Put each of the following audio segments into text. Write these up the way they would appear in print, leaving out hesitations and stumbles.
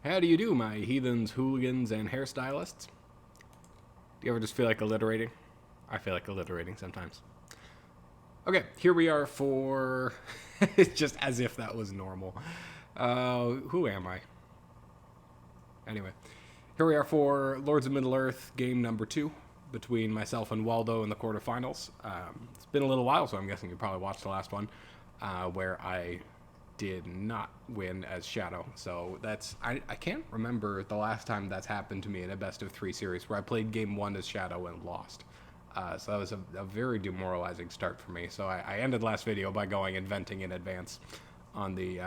How do you do, my heathens, hooligans, and hairstylists? Do you ever just feel like alliterating? I feel like alliterating sometimes. Okay, here we are for... It's just as if that was normal. Who am I? Anyway, here we are for Lords of Middle-earth game number 2 between myself and Waldo in the quarterfinals. It's been a little while, so I'm guessing you probably watched the last one, where I did not win as Shadow. So that's... I can't remember the last time that's happened to me in a best-of-3 series, where I played game 1 as Shadow and lost. So that was a very demoralizing start for me. So I ended last video by going and venting in advance on the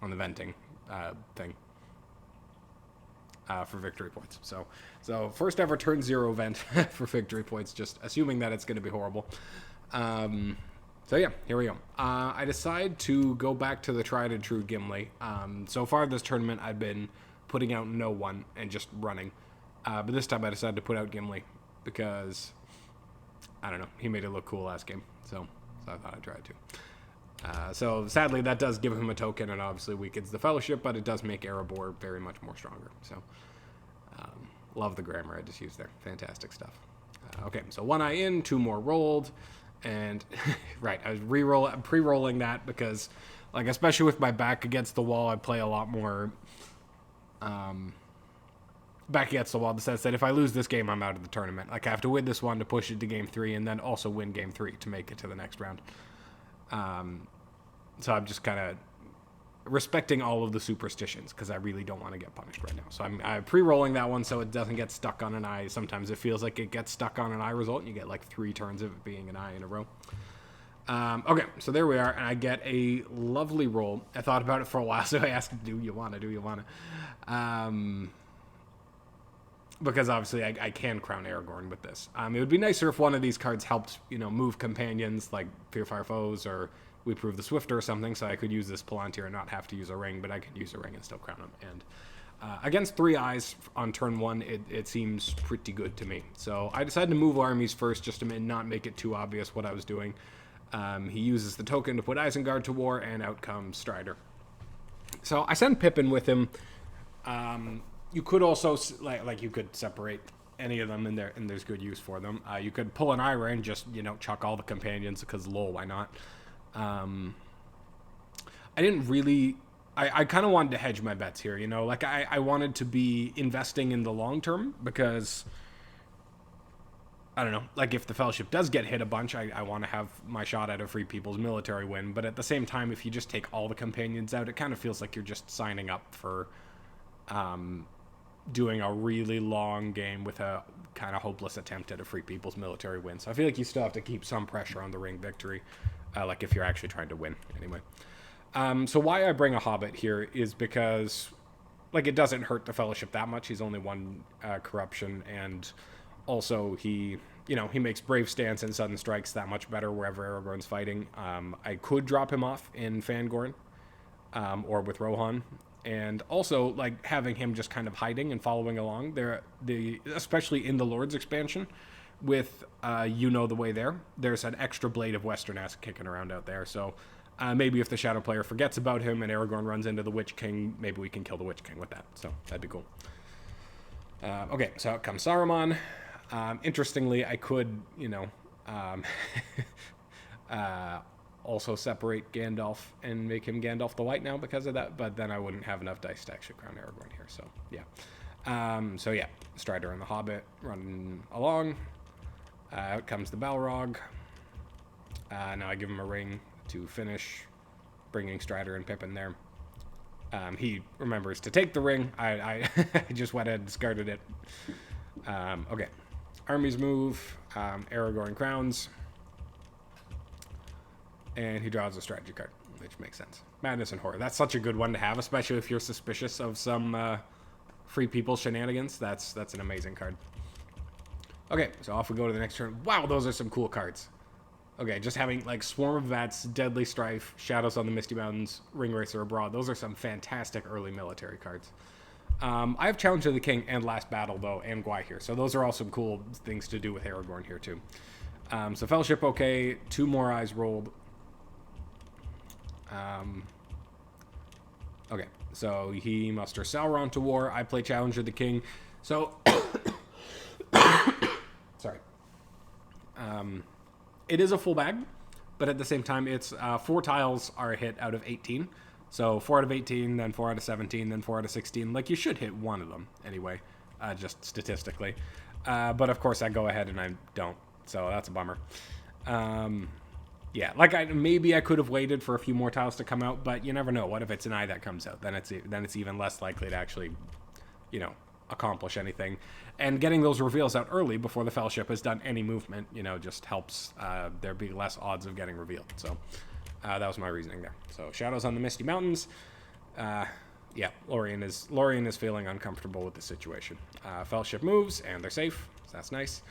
venting thing for victory points. So first ever turn 0 vent for victory points, just assuming that it's going to be horrible. So yeah, here we go. I decide to go back to the tried and true Gimli. So far this tournament I've been putting out no one and just running. But this time I decided to put out Gimli because, I don't know, he made it look cool last game. So I thought I'd try it too. So sadly that does give him a token and obviously weakens the fellowship, but it does make Erebor very much more stronger. So love the grammar I just used there. Fantastic stuff. Okay, so 1 eye in, 2 more rolled. And right, I was pre-rolling that because, like, especially with my back against the wall, I play a lot more back against the wall in the sense that if I lose this game, I'm out of the tournament. Like, I have to win this one to push it to game 3 and then also win game 3 to make it to the next round. So I'm just kind of respecting all of the superstitions because I really don't want to get punished right now. So I'm pre-rolling that one so it doesn't get stuck on an eye. Sometimes it feels like it gets stuck on an eye result and you get like 3 turns of it being an eye in a row. Okay, so there we are, and I get a lovely roll. I thought about it for a while, so I asked, do you want to? Because obviously I can crown Aragorn with this. It would be nicer if one of these cards helped, move companions like Fearfire Foes or We Prove the Swifter or something, so I could use this Palantir and not have to use a ring, but I could use a ring and still crown him. And against 3 eyes on turn 1, it seems pretty good to me. So I decided to move armies first just to not make it too obvious what I was doing. He uses the token to put Isengard to war, and out comes Strider. So I send Pippin with him. You could also, like you could separate any of them in there, and there's good use for them. You could pull an Ira and just, chuck all the companions, because lol, why not? I didn't really... I kind of wanted to hedge my bets here, Like, I wanted to be investing in the long term, because... I don't know, like if the Fellowship does get hit a bunch, I want to have my shot at a Free People's military win, but at the same time, if you just take all the companions out, it kind of feels like you're just signing up for doing a really long game with a kind of hopeless attempt at a Free People's military win. So I feel like you still have to keep some pressure on the ring victory, like if you're actually trying to win, anyway. So why I bring a Hobbit here is because, like, it doesn't hurt the Fellowship that much. He's only 1 corruption, and... Also, he makes Brave Stance and Sudden Strikes that much better wherever Aragorn's fighting. I could drop him off in Fangorn, or with Rohan. And also, like, having him just kind of hiding and following along, especially in the Lord's expansion, with the way there's an extra Blade of Western-esque kicking around out there. So maybe if the Shadow player forgets about him and Aragorn runs into the Witch King, maybe we can kill the Witch King with that. So that'd be cool. Okay, so out comes Saruman. Interestingly, I could, also separate Gandalf and make him Gandalf the White now because of that, but then I wouldn't have enough dice to actually crown Aragorn here, so yeah. Strider and the Hobbit running along. Out comes the Balrog. Now I give him a ring to finish, bringing Strider and Pippin there. He remembers to take the ring. I just went ahead and discarded it. Okay. Armies move. Aragorn crowns. And he draws a strategy card, which makes sense. Madness and Horror. That's such a good one to have, especially if you're suspicious of some Free People shenanigans. That's an amazing card. Okay, so off we go to the next turn. Wow, those are some cool cards. Okay, just having, like, Swarm of Vats, Deadly Strife, Shadows on the Misty Mountains, Ring Racer Abroad. Those are some fantastic early military cards. I have Challenge of the King and Last Battle, though, and Gwai here. So those are all some cool things to do with Aragorn here, too. So Fellowship, okay. 2 more eyes rolled. Okay, so he musters Sauron to war. I play Challenger the King. So, sorry. It is a full bag, but at the same time, it's 4 tiles are a hit out of 18. So 4 out of 18, then 4 out of 17, then 4 out of 16. Like, you should hit one of them anyway, just statistically. But of course, I go ahead and I don't. So that's a bummer. Yeah, like maybe I could have waited for a few more tiles to come out, but you never know. What if it's an eye that comes out? Then it's even less likely to actually, accomplish anything. And getting those reveals out early before the Fellowship has done any movement, just helps there be less odds of getting revealed. So that was my reasoning there. So Shadows on the Misty Mountains. Yeah, Lorien is feeling uncomfortable with the situation. Fellowship moves, and they're safe, so that's nice.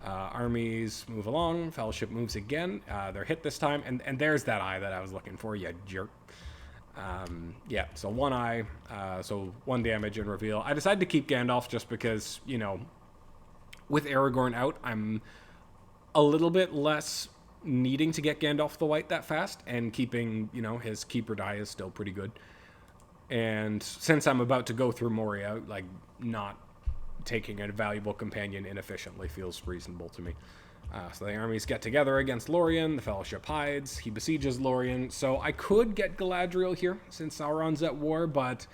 Armies move along. Fellowship moves again. They're hit this time, and there's that eye that I was looking for, you jerk. Yeah, so 1 eye, so 1 damage and reveal. I decided to keep Gandalf just because, with Aragorn out, I'm a little bit less needing to get Gandalf the White that fast, and keeping, his keeper die is still pretty good. And since I'm about to go through Moria, like, not taking a valuable companion inefficiently feels reasonable to me. So the armies get together against Lorien. The Fellowship hides. He besieges Lorien. So I could get Galadriel here since Sauron's at war, but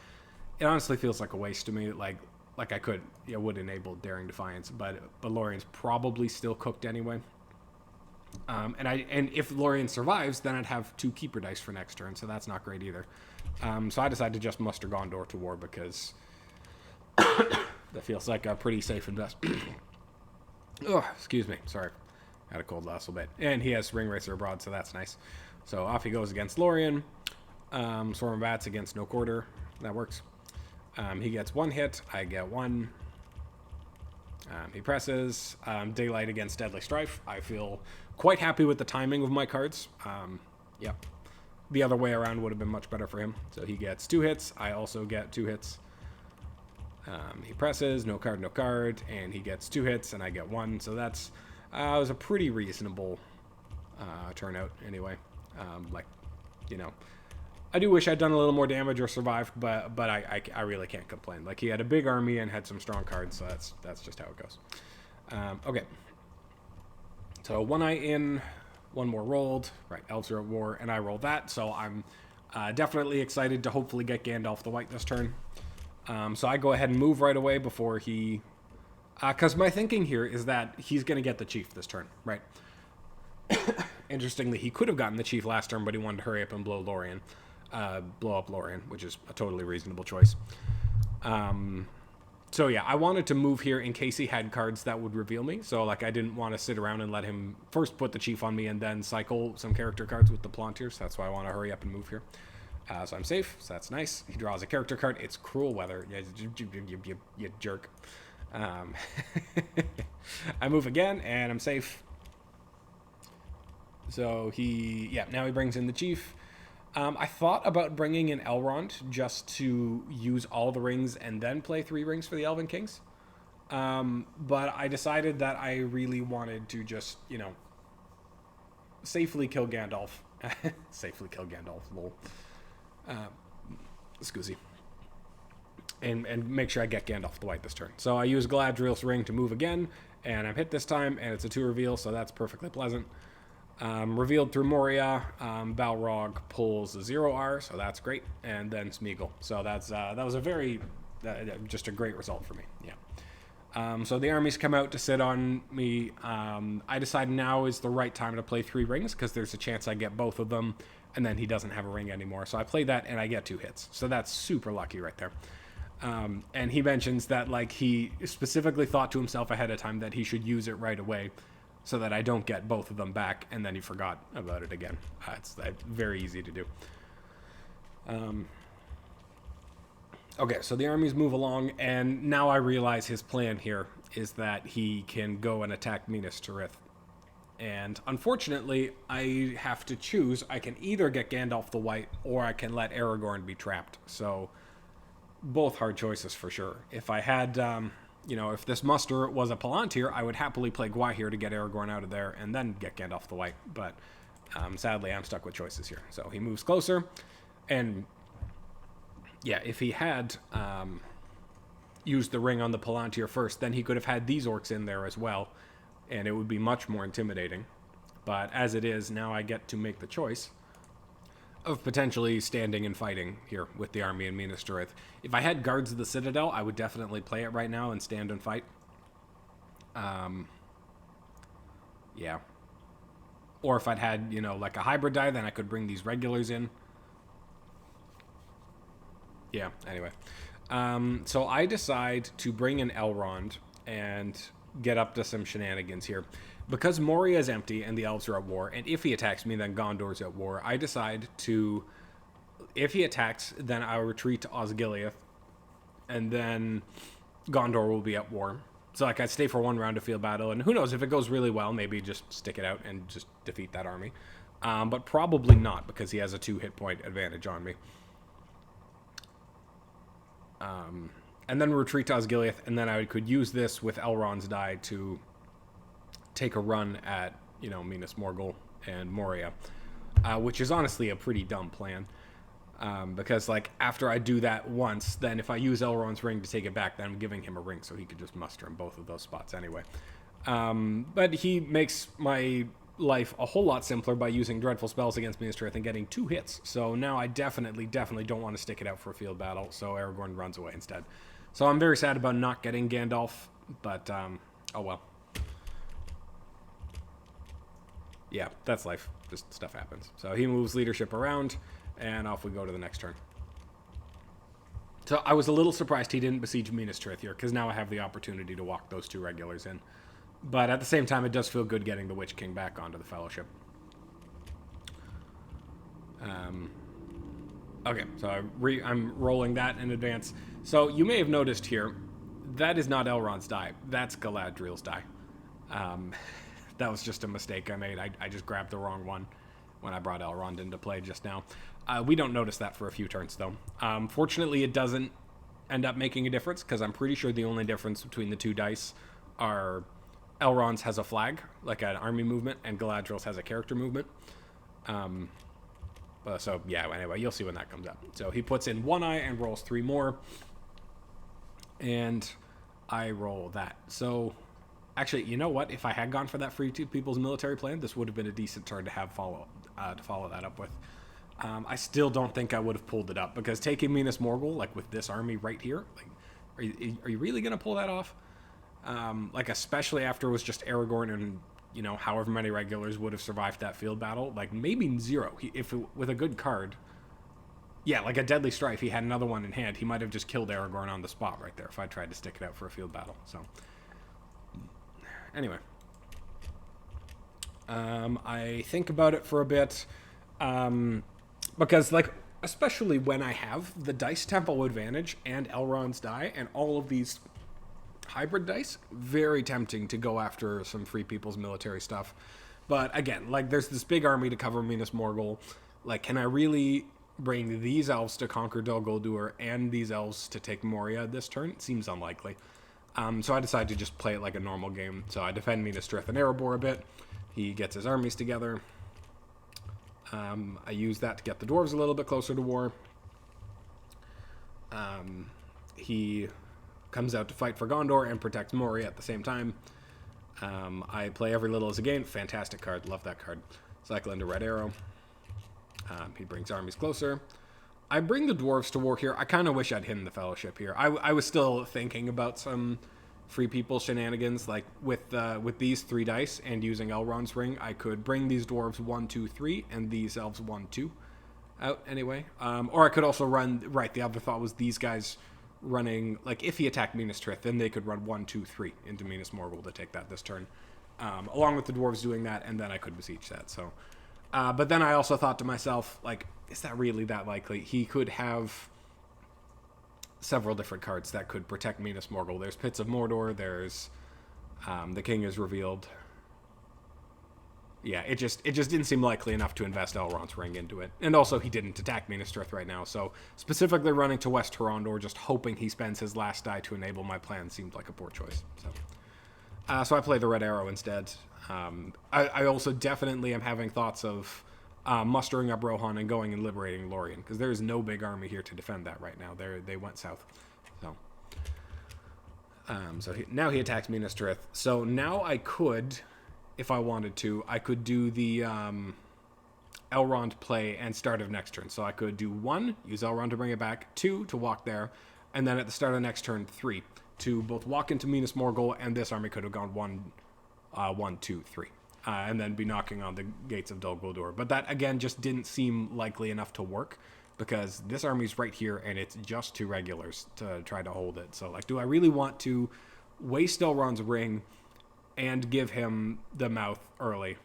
it honestly feels like a waste to me. Like I could, would enable Daring Defiance, but Lorien's probably still cooked anyway. And if Lorien survives, then I'd have 2 keeper dice for next turn, so that's not great either. So I decided to just muster Gondor to war because that feels like a pretty safe investment. Oh, excuse me. Sorry. Had a cold last little bit. And he has Ring Racer Abroad, so that's nice. So off he goes against Lorien. Swarm of Bats against No Quarter. That works. He gets 1 hit. I get 1. He presses. Daylight against Deadly Strife. I feel quite happy with the timing of my cards. Yeah. The other way around would have been much better for him. So he gets 2 hits. I also get 2 hits. He presses, no card, and he gets 2 hits, and I get 1. So that's was a pretty reasonable turnout anyway. I do wish I'd done a little more damage or survived, but I really can't complain. Like, he had a big army and had some strong cards, so that's just how it goes. Okay. So 1 eye in, 1 more rolled. Right, elves are at war, and I roll that, so I'm definitely excited to hopefully get Gandalf the White this turn. So I go ahead and move right away before he... Because my thinking here is that he's going to get the chief this turn, right? Interestingly, he could have gotten the chief last turn, but he wanted to hurry up and blow up Lorien, which is a totally reasonable choice. So yeah, I wanted to move here in case he had cards that would reveal me. So like, I didn't want to sit around and let him first put the chief on me and then cycle some character cards with the Palantirs. That's why I want to hurry up and move here. So I'm safe, so that's nice. He draws a character card. It's Cruel Weather. You jerk. I move again, and I'm safe. So now he brings in the chief. I thought about bringing in Elrond just to use all the rings and then play 3 rings for the Elven Kings. But I decided that I really wanted to just, safely kill Gandalf. Safely kill Gandalf, lol. Excuse and make sure I get Gandalf the White this turn. So I use Galadriel's ring to move again, and I'm hit this time, and it's a 2 reveal, so that's perfectly pleasant. Revealed through Moria, Balrog pulls a 0R, so that's great, and then Smeagol. So that was a very just a great result for me. Yeah. So the armies come out to sit on me. I decide now is the right time to play 3 rings because there's a chance I get both of them, and then he doesn't have a ring anymore. So I play that, and I get 2 hits. So that's super lucky right there. And he mentions that, like, he specifically thought to himself ahead of time that he should use it right away so that I don't get both of them back, and then he forgot about it again. It's very easy to do. Okay, so the armies move along, and now I realize his plan here is that he can go and attack Minas Tirith. And unfortunately, I have to choose. I can either get Gandalf the White, or I can let Aragorn be trapped. So, both hard choices for sure. If I had, if this muster was a Palantir, I would happily play Gwaihir to get Aragorn out of there, and then get Gandalf the White. But, sadly, I'm stuck with choices here. So, he moves closer, and yeah, if he had used the ring on the Palantir first, then he could have had these orcs in there as well, and it would be much more intimidating. But as it is, now I get to make the choice of potentially standing and fighting here with the army in Minas Tirith. If I had guards of the Citadel, I would definitely play it right now and stand and fight. Yeah. Or if I'd had, you know, like a hybrid die, then I could bring these regulars in. Yeah, anyway. So I decide to bring in Elrond and get up to some shenanigans here. Because Moria is empty and the elves are at war, and if he attacks me, then Gondor's at war, I decide to... If he attacks, then I'll retreat to Osgiliath, and then Gondor will be at war. So, like, I stay for one round of field battle, and who knows, if it goes really well, maybe just stick it out and just defeat that army. But probably not, because he has a 2 hit point advantage on me. And then retreat to Osgiliath, and then I could use this with Elrond's die to take a run at, you know, Minas Morgul and Moria, which is honestly a pretty dumb plan. Because, like, after I do that once, then if I use Elrond's ring to take it back, then I'm giving him a ring, so he could just muster in both of those spots anyway. But he makes my life a whole lot simpler by using dreadful spells against Minas Tirith and getting 2 hits. So now I definitely don't want to stick it out for a field battle, so Aragorn runs away instead. So I'm very sad about not getting Gandalf, but, oh well. Yeah, that's life. Just stuff happens. So he moves leadership around, and off we go to the next turn. So I was a little surprised he didn't besiege Minas Tirith here, because now I have the opportunity to walk those 2 regulars in. But at the same time, it does feel good getting the Witch King back onto the Fellowship. Okay, so I'm rolling that in advance. So you may have noticed here, that is not Elrond's die. That's Galadriel's die. That was just a mistake I made. I just grabbed the wrong one when I brought Elrond into play just now. We don't notice that for a few turns, though. Fortunately, it doesn't end up making a difference, because I'm pretty sure the only difference between the 2 dice are Elrond's has a flag, like an army movement, and Galadriel's has a character movement. So, yeah, anyway, you'll see when that comes up. So he puts in 1 eye and rolls 3 more, and I roll that. So... Actually, you know what? If I had gone for that Free People's military plan, this would have been a decent turn to have follow that up with. I still don't think I would have pulled it up, because taking Minas Morgul, like with this army right here, like, are you really going to pull that off? Like, especially after it was just Aragorn and, you know, however many regulars would have survived that field battle. Like, maybe 0. With a good card, yeah, like a Deadly Strife, he had another one in hand, he might have just killed Aragorn on the spot right there if I tried to stick it out for a field battle, so... Anyway, I think about it for a bit, because, like, especially when I have the Dice Temple advantage and Elrond's die and all of these hybrid dice, very tempting to go after some Free People's military stuff. But again, like, there's this big army to cover Minas Morgul. Like, can I really bring these elves to conquer Dol Guldur and these elves to take Moria this turn? It seems unlikely. So I decided to just play it like a normal game. So I defend Minas Tirith and Erebor a bit. He gets his armies together. I use that to get the dwarves a little bit closer to war. He comes out to fight for Gondor and protects Moria at the same time. I play every little as a game. Fantastic card. Love that card. Cycle into Red Arrow. He brings armies closer. I bring the dwarves to war here. I kind of wish I'd hidden the Fellowship here. I was still thinking about some Free People shenanigans, like with these 3 dice and using Elrond's ring, I could bring these dwarves 1, 2, 3, and these elves 1, 2 out anyway. Or I could also run, right, the other thought was these guys running, like, if he attacked Minas Tirith, then they could run 1, 2, 3 into Minas Morgul to take that this turn. Along with the dwarves doing that, and then I could besiege that, so... but then I also thought to myself, like, is that really that likely? He could have several different cards that could protect Minas Morgul. There's Pits of Mordor, there's the King is revealed. Yeah, it just didn't seem likely enough to invest Elrond's ring into it. And also, he didn't attack Minas Tirith right now, so specifically running to West Horondor, just hoping he spends his last die to enable my plan seemed like a poor choice. So I play the Red Arrow instead. I also definitely am having thoughts of mustering up Rohan and going and liberating Lorien, because there is no big army here to defend that right now. They went south. So now he attacks Minas Tirith. So now I could, if I wanted to, I could do the Elrond play and start of next turn. So I could do 1, use Elrond to bring it back, 2, to walk there, and then at the start of the next turn, 3, to both walk into Minas Morgul, and this army could have gone 1, 2, 3. And then be knocking on the gates of Dol Guldur. But that, again, just didn't seem likely enough to work, because this army's right here, and it's just 2 regulars to try to hold it. So, like, do I really want to waste Elrond's ring and give him the mouth early?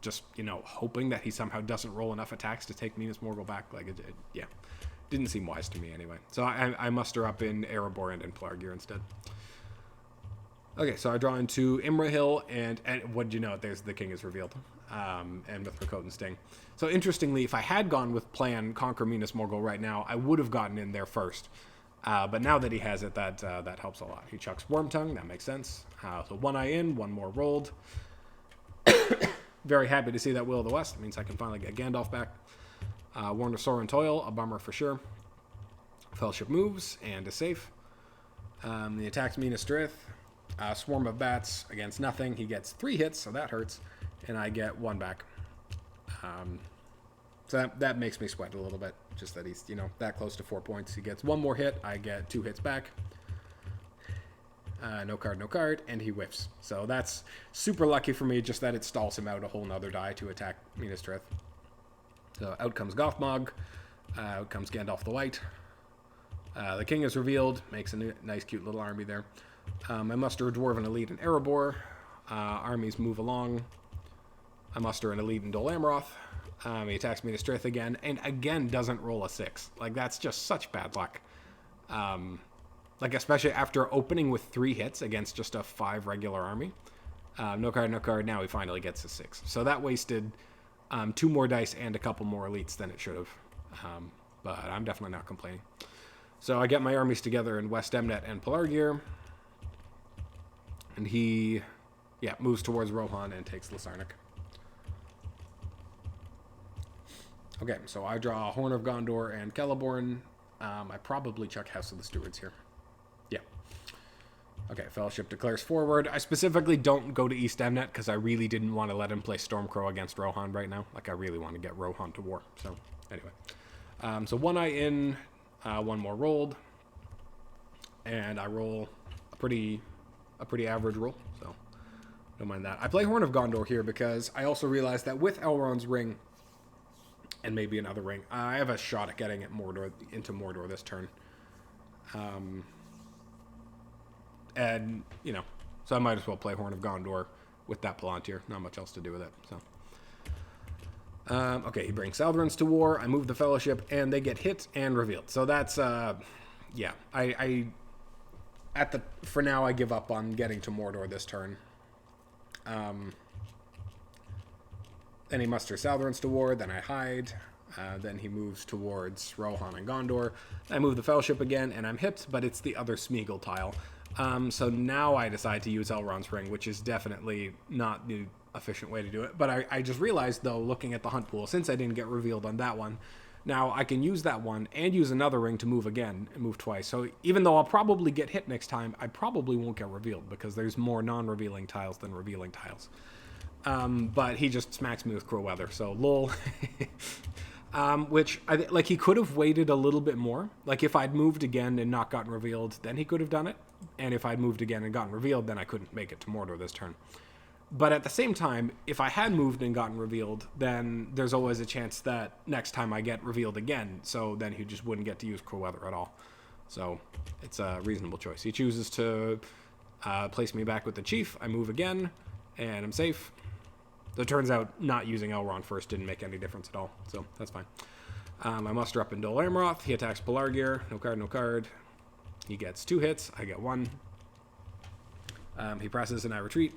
Just, hoping that he somehow doesn't roll enough attacks to take Minas Morgul back. Like, yeah. Didn't seem wise to me, anyway. So I muster up in Erebor and in Pelargir instead. Okay, so I draw into Imrahil, and what did you know? There's the king is revealed, and Mithra and Sting. So interestingly, if I had gone with plan Conquer Minas Morgul right now, I would have gotten in there first. But now that he has it, that helps a lot. He chucks Wormtongue, that makes sense. So 1 eye in, 1 more rolled. Very happy to see that Will of the West. It means I can finally get Gandalf back. Warner Sorin Toil, a bummer for sure. Fellowship moves and is safe. He attacks Minas Tirith. Swarm of Bats against nothing. He gets 3 hits, so that hurts. And I get 1 back. So that makes me sweat a little bit. Just that he's, that close to 4 points. He gets 1 more hit. I get 2 hits back. No card, and he whiffs. So that's super lucky for me, just that it stalls him out a whole nother die to attack Minas Tirith. So out comes Gothmog. Out comes Gandalf the White. The king is revealed. Makes a nice, cute little army there. I muster a Dwarven elite in Erebor. Armies move along. I muster an elite in Dol Amroth. He attacks Minas Tirith again, and again doesn't roll a 6. Like, that's just such bad luck. Like, especially after opening with 3 hits against just a 5 regular army. No card. Now he finally gets a 6. So that wasted 2 more dice and a couple more elites than it should have. But I'm definitely not complaining. So I get my armies together in West Emnet and Pelargir. And he, moves towards Rohan and takes Lasarnik. Okay, so I draw Horn of Gondor and Celeborn. I probably chuck House of the Stewards here. Yeah. Okay, Fellowship declares forward. I specifically don't go to East Emnet because I really didn't want to let him play Stormcrow against Rohan right now. Like, I really want to get Rohan to war. So, anyway. So 1 eye in, 1 more rolled. And I roll a pretty average roll, so don't mind that. I play Horn of Gondor here because I also realized that with Elrond's ring and maybe another ring, I have a shot at getting it into Mordor this turn. And, so I might as well play Horn of Gondor with that Palantir. Not much else to do with it, so. Okay, he brings Southrons to war. I move the Fellowship, and they get hit and revealed. So that's, for now, I give up on getting to Mordor this turn. Then he musters Southrons to war, then I hide. Then he moves towards Rohan and Gondor. I move the Fellowship again, and I'm hit, but it's the other Smeagol tile. So now I decide to use Elrond's Ring, which is definitely not the efficient way to do it. But I just realized, though, looking at the hunt pool, since I didn't get revealed on that one, now I can use that one and use another ring to move again and move twice. So even though I'll probably get hit next time, I probably won't get revealed because there's more non-revealing tiles than revealing tiles. But he just smacks me with Crow Weather, so lol. Which, he could have waited a little bit more. Like, if I'd moved again and not gotten revealed, then he could have done it. And if I'd moved again and gotten revealed, then I couldn't make it to Mordor this turn. But at the same time, if I had moved and gotten revealed, then there's always a chance that next time I get revealed again, so then he just wouldn't get to use Crow Weather at all. So it's a reasonable choice. He chooses to place me back with the Chief. I move again, and I'm safe. So it turns out not using Elrond first didn't make any difference at all, so that's fine. I muster up in Dol Amroth. He attacks Pelargir. No card. He gets 2 hits. I get 1. He presses and I retreat.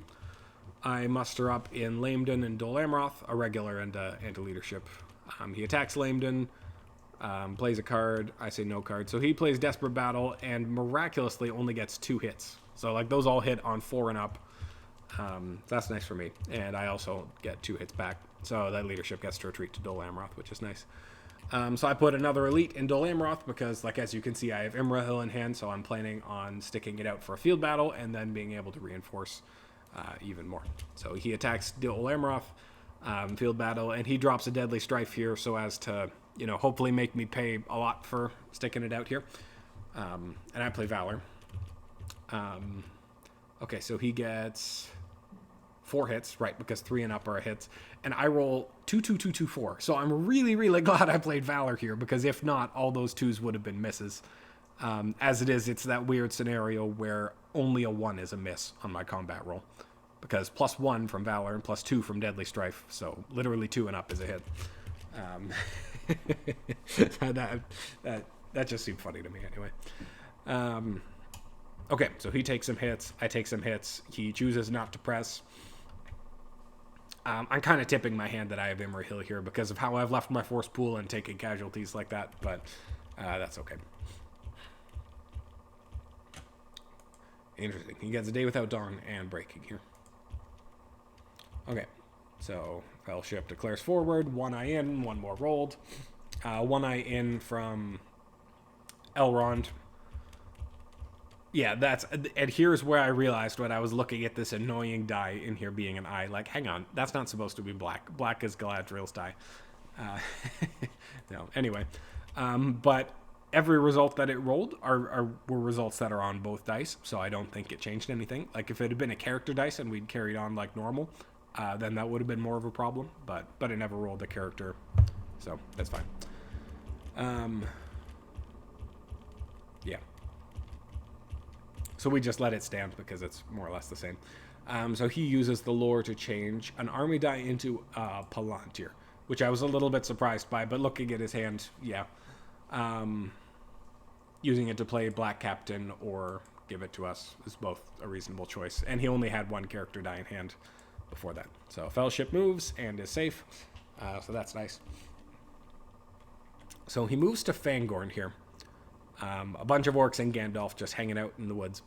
I muster up in Laemden and Dol Amroth, a regular and a leadership. He attacks Laemden, plays a card. I say no card. So he plays Desperate Battle and miraculously only gets 2 hits. So, those all hit on 4 and up. That's nice for me. And I also get 2 hits back. So that leadership gets to retreat to Dol Amroth, which is nice. So I put another elite in Dol Amroth because, like, as you can see, I have Imrahil in hand, so I'm planning on sticking it out for a field battle and then being able to reinforce even more. So he attacks Dol Amroth, field battle, and he drops a Deadly Strife here so as to, you know, hopefully make me pay a lot for sticking it out here. And I play Valor. Okay, so he gets 4 hits, right, because 3 and up are hits, and I roll 2, 2, 2, 2, 4. So I'm really, really glad I played Valor here, because if not, all those 2s would have been misses. As it is, it's that weird scenario where only a 1 is a miss on my combat roll, because +1 from Valor and +2 from Deadly Strife, so literally 2 and up is a hit. That just seemed funny to me anyway. Okay, so he takes some hits, I take some hits, he chooses not to press. I'm kind of tipping my hand that I have Imrahil here because of how I've left my force pool and taking casualties like that, but that's okay. Interesting. He gets a Day Without Dawn and Breaking here. Okay, so Fellowship declares forward, 1 eye in, 1 more rolled. 1 eye in from Elrond. Yeah, and here's where I realized when I was looking at this annoying die in here being an eye, like, hang on, that's not supposed to be black. Black is Galadriel's die. No, anyway. But every result that it rolled were results that are on both dice, so I don't think it changed anything. Like, if it had been a character dice and we'd carried on like normal, then that would have been more of a problem, but it never rolled a character, so that's fine. Yeah. So we just let it stand because it's more or less the same. So he uses the lore to change an army die into Palantir, which I was a little bit surprised by, but looking at his hand, yeah. Using it to play Black Captain or give it to us is both a reasonable choice. And he only had 1 character die in hand before that. So Fellowship moves and is safe, so that's nice. So he moves to Fangorn here. A bunch of orcs and Gandalf just hanging out in the woods.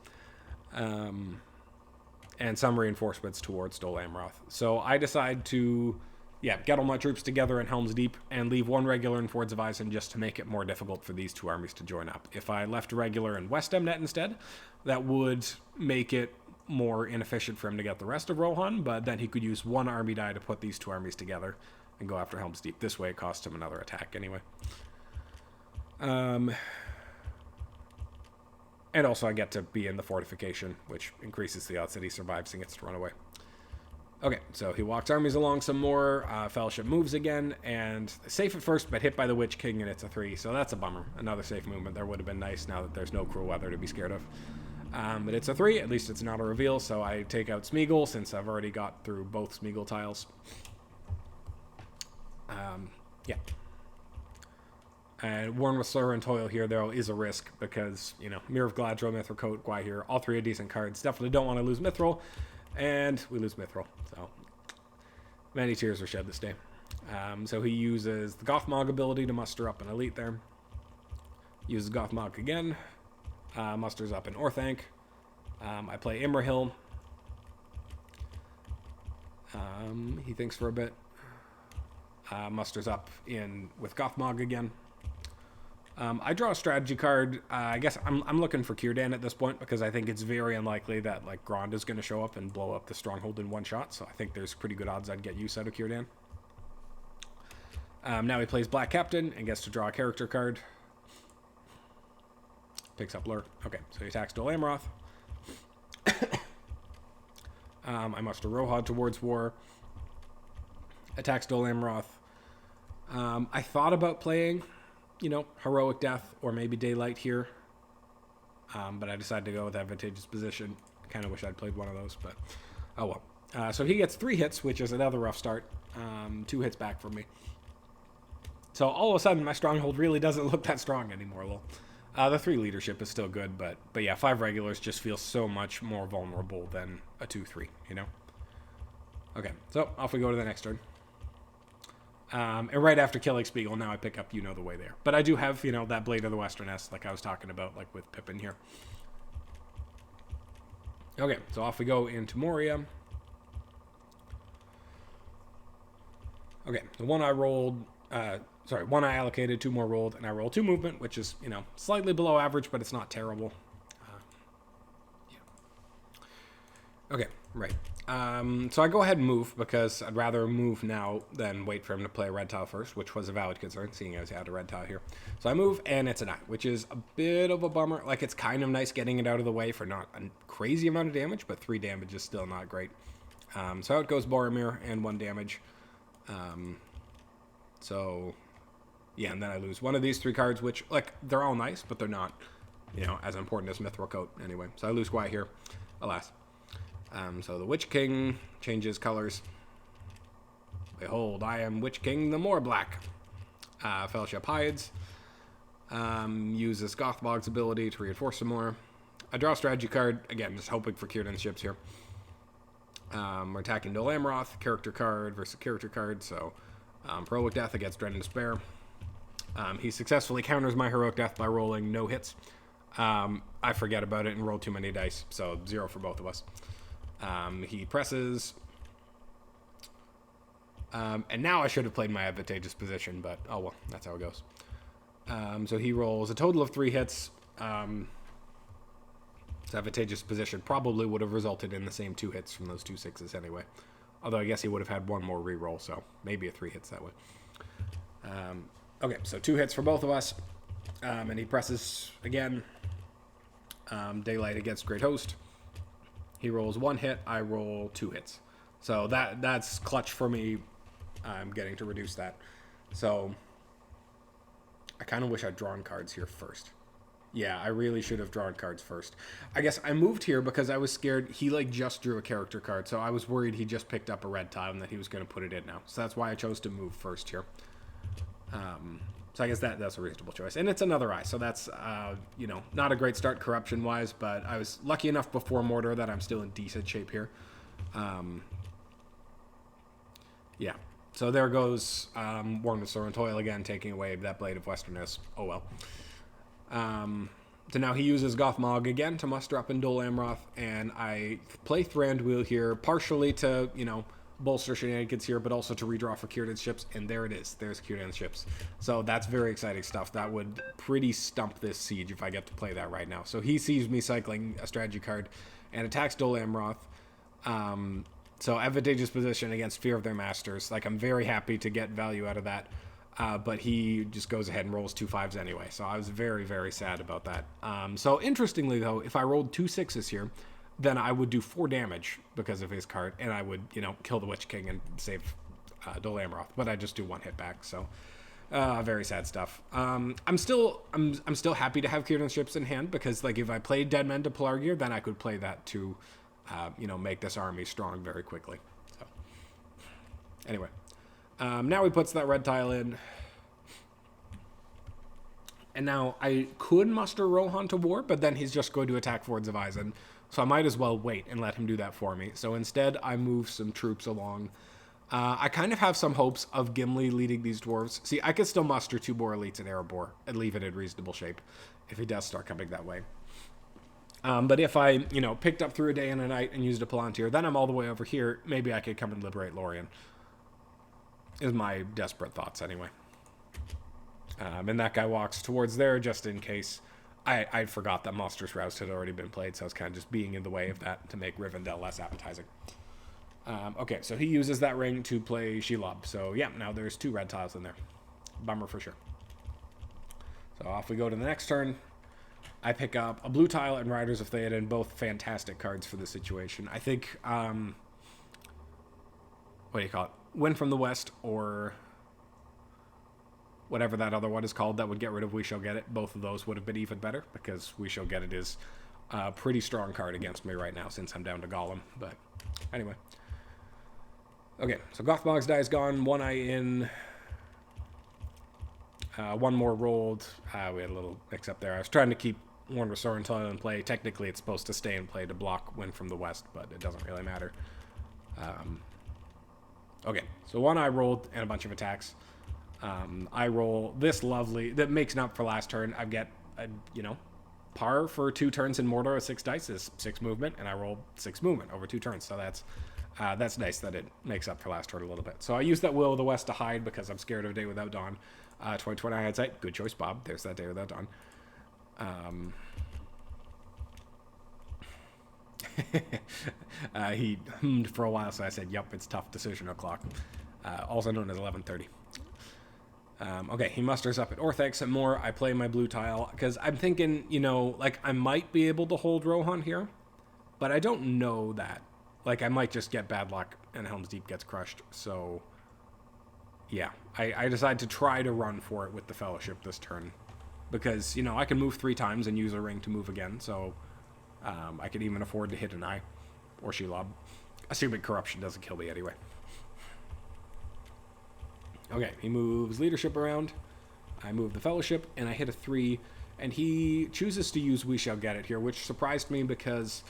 And some reinforcements towards Dol Amroth. So I decide to, get all my troops together in Helm's Deep and leave 1 regular in Fords of Isen just to make it more difficult for these 2 armies to join up. If I left a regular in West Emnet instead, that would make it more inefficient for him to get the rest of Rohan, but then he could use 1 army die to put these 2 armies together and go after Helm's Deep. This way it costs him another attack anyway. And also I get to be in the fortification, which increases the odds that he survives and gets to run away. Okay, so he walks armies along some more. Fellowship moves again, and safe at first, but hit by the Witch King, and it's a 3, so that's a bummer. Another safe movement there would have been nice now that there's no cruel weather to be scared of. But it's a 3, at least it's not a reveal, so I take out Smeagol, since I've already got through both Smeagol tiles. Yeah. And Worn with Slur and Toil here, though, is a risk because, Mirror of Galadriel, Mithril Coat, Gwaihir, all 3 are decent cards. Definitely don't want to lose Mithril, and we lose Mithril. So, many tears were shed this day. So he uses the Gothmog ability to muster up an elite there. Uses Gothmog again. Musters up an Orthanc. I play Imrahil. He thinks for a bit. Musters up with Gothmog again. I draw a strategy card. I guess I'm looking for Círdan at this point because I think it's very unlikely that Grond is going to show up and blow up the stronghold in 1 shot. So I think there's pretty good odds I'd get use out of Círdan. Now he plays Black Captain and gets to draw a character card. Picks up Lure. Okay, so he attacks Dol Amroth. I muster Rohan towards war. Attacks Dol Amroth. I thought about playing, Heroic Death or maybe Daylight here. But I decided to go with Advantageous Position. Kind of wish I'd played one of those, but oh well. So he gets 3 hits, which is another rough start. 2 hits back from me. So all of a sudden, my stronghold really doesn't look that strong anymore, lol. The 3 leadership is still good, but yeah, 5 regulars just feel so much more vulnerable than a 2-3, Okay, so off we go to the next turn. And right after killing Spiegel, now I pick up the Way there. But I do have, that Blade of the Western S, like I was talking about, like with Pippin here. Okay, so off we go into Moria. Okay, the one I rolled, one I allocated, 2 more rolled, and I rolled 2 movement, which is, slightly below average, but it's not terrible. Okay, right. So I go ahead and move because I'd rather move now than wait for him to play a red tile first, which was a valid concern, seeing as he had a red tile here. So I move, and it's an eye, which is a bit of a bummer. Like, it's kind of nice getting it out of the way for not a crazy amount of damage, but 3 damage is still not great. So out goes Boromir, and 1 damage. So, yeah, and then I lose one of these 3 cards, which, like, they're all nice, but they're not, as important as Mithril Coat anyway. So I lose Gwai here, alas. So the Witch King changes colors. Behold, I am Witch King the More Black. Fellowship hides. Uses Gothbog's ability to reinforce some more. I draw a strategy card. Again, just hoping for Círdan's ships here. We're attacking Dol Amroth, character card versus character card. So Heroic Death against Dread and Despair. He successfully counters my Heroic Death by rolling no hits. I forget about it and roll too many dice. So 0 for both of us. He presses. And now I should have played my advantageous position, but oh well, that's how it goes. So he rolls a total of 3 hits. His advantageous position probably would have resulted in the same 2 hits from those 2 6s anyway. Although I guess he would have had 1 more reroll, so maybe a 3 hits that way. Okay, so 2 hits for both of us. And he presses again. Daylight against Great Host. He rolls 1 hit, I roll 2 hits. So that's clutch for me. I'm getting to reduce that. So I kind of wish I'd drawn cards here first. Yeah, I really should have drawn cards first. I guess I moved here because I was scared he just drew a character card. So I was worried he just picked up a red tile and that he was going to put it in now. So that's why I chose to move first here. So I guess that's a reasonable choice. And it's another eye, so that's, not a great start corruption-wise, but I was lucky enough before Mordor that I'm still in decent shape here. Yeah. So there goes Worn with Sorrow and Toil again, taking away that Blade of Westerness. Oh well. So now he uses Gothmog again to muster up in Dol Amroth, and I play Thranduil here, partially to, bolster shenanigans here, but also to redraw for Círdan's ships, and there it is. There's Círdan's ships. So that's very exciting stuff. That would pretty stump this siege if I get to play that right now. So he sees me cycling a strategy card and attacks Dol Amroth. So advantageous position against Fear of Their Masters. Like, I'm very happy to get value out of that. But he just goes ahead and rolls 2 5s anyway. So I was very, very sad about that. So interestingly, though, if I rolled 2 6s here, then I would do 4 damage because of his card, and I would, kill the Witch King and save Dol Amroth. But I just do 1 hit back, so very sad stuff. I'm still happy to have Círdan's ships in hand because, like, if I played Dead Men to Pelargir, then I could play that to, make this army strong very quickly. So anyway, now he puts that red tile in. And now I could muster Rohan to war, but then he's just going to attack Fords of Isen. So I might as well wait and let him do that for me. So instead, I move some troops along. I kind of have some hopes of Gimli leading these dwarves. See, I could still muster 2 more elites in Erebor and leave it in reasonable shape if he does start coming that way. But if I, picked up through a day and a night and used a Palantir, then I'm all the way over here. Maybe I could come and liberate Lorien. Is my desperate thoughts anyway. And that guy walks towards there just in case. I forgot that Monstrous Roust had already been played, so I was kind of just being in the way of that to make Rivendell less appetizing. Okay, so he uses that ring to play Shelob. So yeah, now there's 2 red tiles in there. Bummer for sure. So off we go to the next turn. I pick up a blue tile and Riders of Theoden, both fantastic cards for the situation. I think, what do you call it? Wind from the West, or whatever that other one is called that would get rid of We Shall Get It. Both of those would have been even better because We Shall Get It is a pretty strong card against me right now since I'm down to Gollum. But anyway. Okay, so Gothmog's die is gone. 1 eye in. 1 more rolled. We had a little mix-up there. I was trying to keep Worn with Sorrow and Toil in play. Technically, it's supposed to stay in play to block Wind from the West, but it doesn't really matter. Okay, so 1 eye rolled and a bunch of attacks. I roll this lovely, that makes it up for last turn. I get, par for 2 turns in Mordor with 6 dice is 6 movement, and I roll 6 movement over 2 turns. So that's That's nice that it makes up for last turn a little bit. So I use that Will of the West to hide because I'm scared of Day Without Dawn. 2020 hindsight. Good choice, Bob. There's that Day Without Dawn. He hummed for a while, so I said, yep, it's tough decision o'clock. Also known as 11:30. Okay, he musters up at Orthanc and more. I play my blue tile because I'm thinking, you know, like I might be able to hold Rohan here, but I don't know that. Like I might just get bad luck and Helm's Deep gets crushed. So yeah, I decide to try to run for it with the Fellowship this turn because, you know, I can move 3 times and use a ring to move again. So I could even afford to hit an eye or Shelob, assuming corruption doesn't kill me anyway. Okay, he moves leadership around. I move the Fellowship, and I hit a 3, and he chooses to use We Shall Get It here, which surprised me because,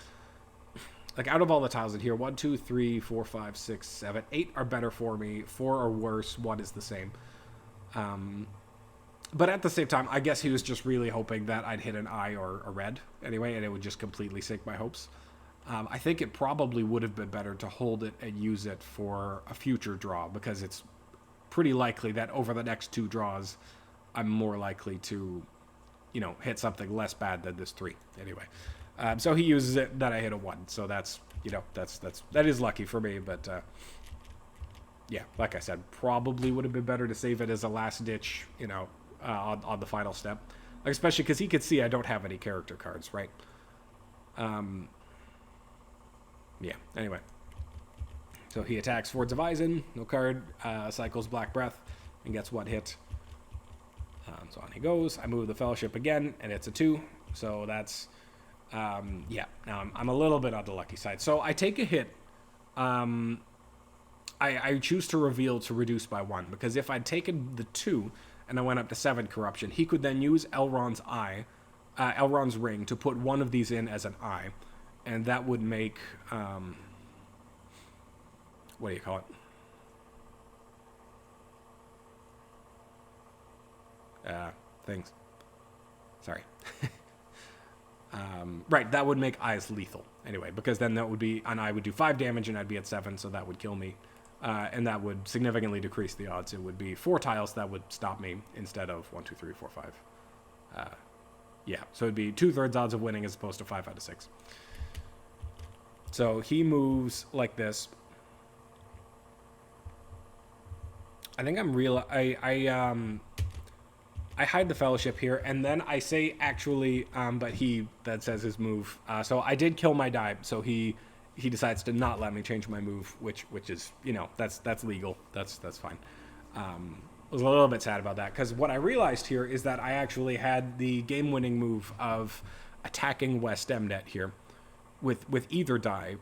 like, out of all the tiles in here, 1, 2, 3, 4, 5, 6, 7, 8 are better for me, 4 are worse, 1 is the same. But at the same time, I guess he was just really hoping that I'd hit an eye or a red anyway, and it would just completely sink my hopes. I think it probably would have been better to hold it and use it for a future draw, because it's pretty likely that over the next 2 draws, I'm more likely to, you know, hit something less bad than this 3 anyway. So he uses it, then I hit a 1. So that's, you know, that is lucky for me, but yeah, like I said, probably would have been better to save it as a last ditch, you know, on the final step, like, especially because he could see I don't have any character cards, right? Yeah, anyway. So he attacks Fords of Eisen, no card, cycles Black Breath, and gets 1 hit. So on he goes. I move the Fellowship again, and it's a 2. So that's, yeah, now I'm a little bit on the lucky side. So I take a hit. I choose to reveal to reduce by 1, because if I'd taken the 2 and I went up to 7 corruption, he could then use Elrond's eye, Elrond's ring, to put one of these in as an eye, and that would make, what do you call it? Things. Sorry. Right, that would make eyes lethal anyway, because then that would be, an eye would do 5 damage and I'd be at 7, so that would kill me. And that would significantly decrease the odds. It would be 4 tiles that would stop me instead of 1, 2, 3, 4, 5. Yeah, so it'd be 2/3 odds of winning as opposed to 5 out of 6. So he moves like this. I think I'm real. I hide the Fellowship here, and then I say actually, but that says his move. So I did kill my die. So he decides to not let me change my move, which is, you know, that's legal. That's fine. I was a little bit sad about that, because what I realized here is that I actually had the game-winning move of attacking West Emnet here with either die,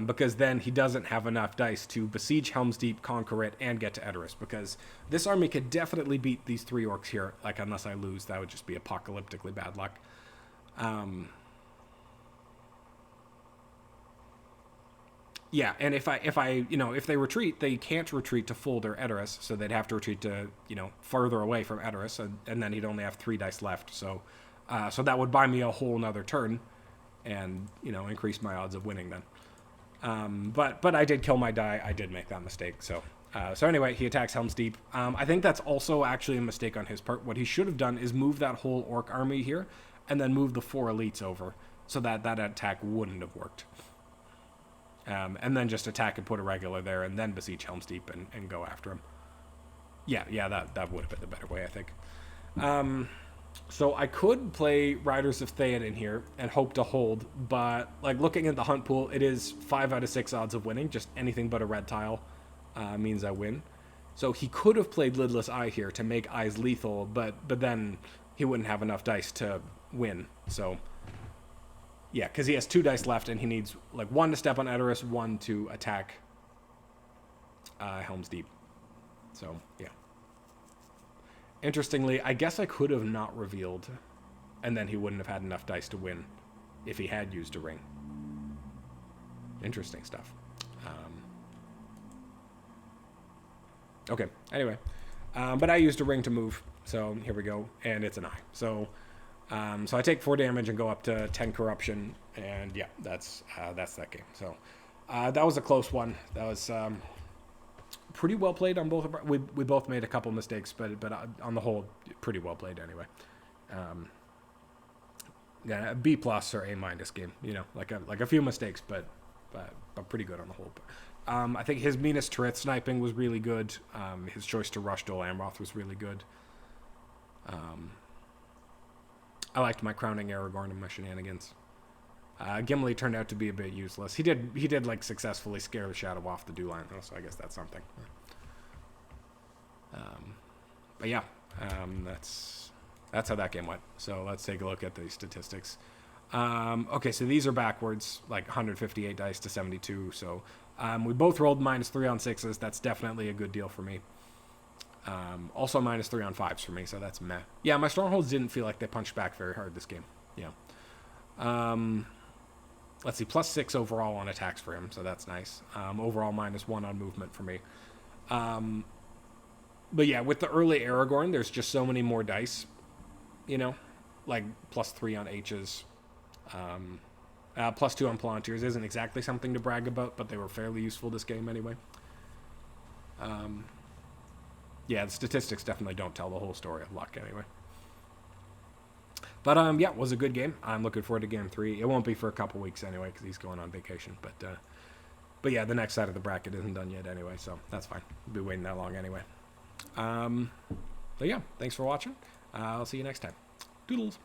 because then he doesn't have enough dice to besiege Helm's Deep, conquer it, and get to Edoras, because this army could definitely beat these 3 orcs here, like, unless I lose. That would just be apocalyptically bad luck. Yeah, and if I, you know, if they retreat, they can't retreat to Folder Edoras, so they'd have to retreat to, you know, further away from Edoras, and then he'd only have 3 dice left, so that would buy me a whole nother turn, and, you know, increase my odds of winning then. But I did kill my die. I did make that mistake. So anyway, he attacks Helm's Deep. I think that's also actually a mistake on his part. What he should have done is move that whole orc army here, and then move the 4 elites over, so that attack wouldn't have worked. And then just attack and put a regular there, and then besiege Helm's Deep and go after him. Yeah, that would have been the better way, I think. So I could play Riders of Theoden here and hope to hold, but, like, looking at the hunt pool, it is 5 out of 6 odds of winning. Just anything but a red tile means I win. So he could have played Lidless Eye here to make eyes lethal, but then he wouldn't have enough dice to win. So yeah, because he has 2 dice left, and he needs, like, 1 to step on Edoras, 1 to attack Helm's Deep. So yeah. Interestingly, I guess I could have not revealed, and then he wouldn't have had enough dice to win if he had used a ring. Interesting stuff. Okay, anyway. But I used a ring to move, so here we go, and it's an eye. So I take 4 damage and go up to 10 corruption, and yeah, that's that game. So That was a close one. That was pretty well played on both. We both made a couple mistakes, but on the whole, pretty well played anyway. Yeah, a B plus or A minus game. You know, like a few mistakes, but pretty good on the whole. I think his Minas Tirith sniping was really good. His choice to rush Dol Amroth was really good. I liked my crowning Aragorn and my shenanigans. Gimli turned out to be a bit useless. He did like successfully scare the shadow off the Dulan, though, so I guess that's something. But yeah, that's how that game went. So let's take a look at the statistics. Okay, so these are backwards, like 158 dice to 72. So we both rolled -3 on 6s. That's definitely a good deal for me. Also -3 on 5s for me, so that's meh. Yeah, my strongholds didn't feel like they punched back very hard this game. Yeah. Let's see, +6 overall on attacks for him, so that's nice. Overall -1 on movement for me. But yeah, with the early Aragorn, there's just so many more dice, you know, like +3 on H's. +2 on Palantirs isn't exactly something to brag about, but they were fairly useful this game anyway. Yeah, the statistics definitely don't tell the whole story of luck anyway. But yeah, it was a good game. I'm looking forward to game 3. It won't be for a couple weeks anyway because he's going on vacation. But yeah, the next side of the bracket isn't done yet anyway, so that's fine. We'll be waiting that long anyway. But yeah, thanks for watching. I'll see you next time. Doodles.